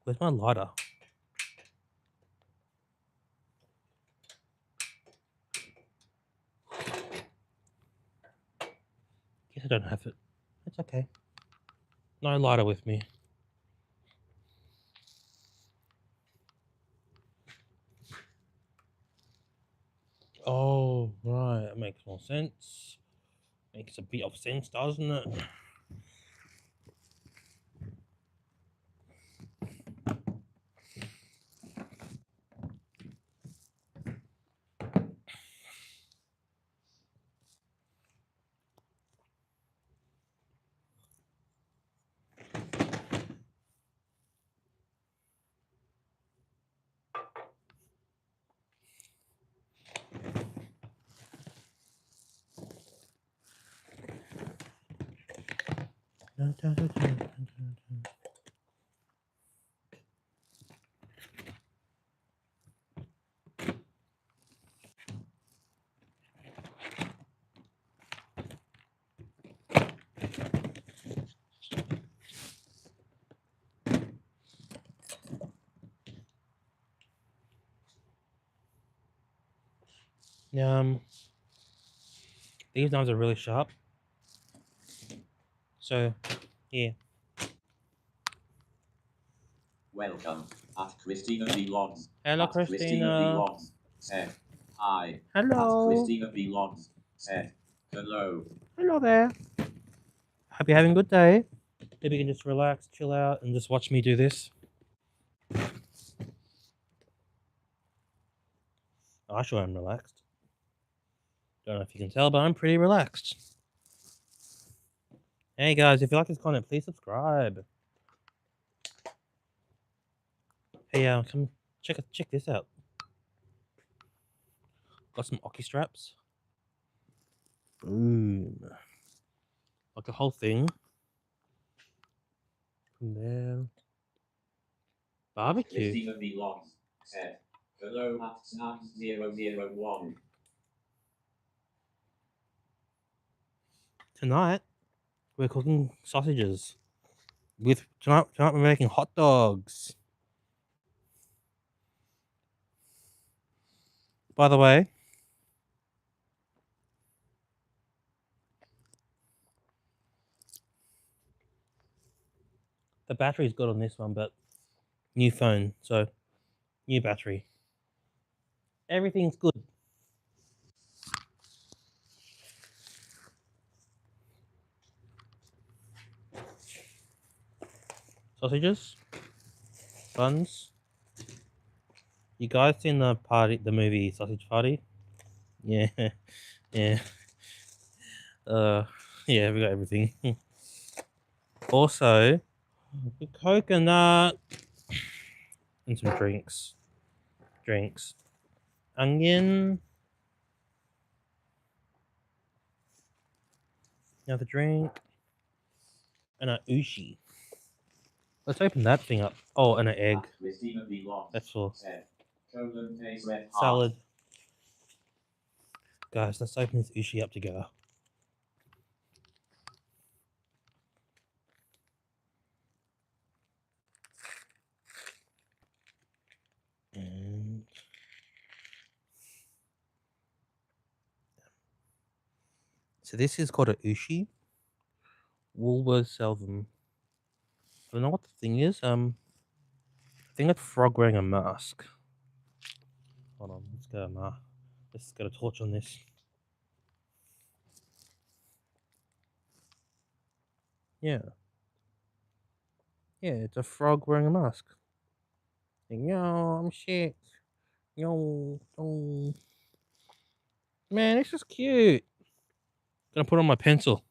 Where's my lighter? Guess I don't have it. It's okay. No lighter with me. Oh, right. That makes more sense. Makes a bit of sense, doesn't it? These knives are really sharp. So, yeah. Welcome at Christina Vlogs. Hello, At Christina. Vlogs said hi. Hello. At Christina Vlogs said hello. Hello there. Hope you're having a good day. Maybe you can just relax, chill out, and just watch me do this. I sure am relaxed. Don't know if you can tell, but I'm pretty relaxed. Hey guys, if you like this content, please subscribe. Hey, come check this out. Got some Oki straps. Boom. Like the whole thing. From there. Barbecue. Christina Vlogs said hello at SNAGZ 001. Tonight, we're cooking sausages. Tonight we're making hot dogs. By the way, the battery's good on this one, but new phone, so new battery. Everything's good. Sausages, buns. You guys seen the movie Sausage Party? Yeah, yeah. Yeah, we got everything. Also, the coconut and some drinks. Onion. Another drink. And an ushi. Let's open that thing up. Oh, and an egg. That's all. Salad. Guys, let's open this ushi up together. And so this is called a ushi. Woolworths sell them. I don't know what the thing is. I think it's frog wearing a mask. Hold on, let's get a torch on this. Yeah. Yeah, it's a frog wearing a mask. Yo, I'm sick. Yo, oh. Man, it's just cute. Gonna put on my pencil.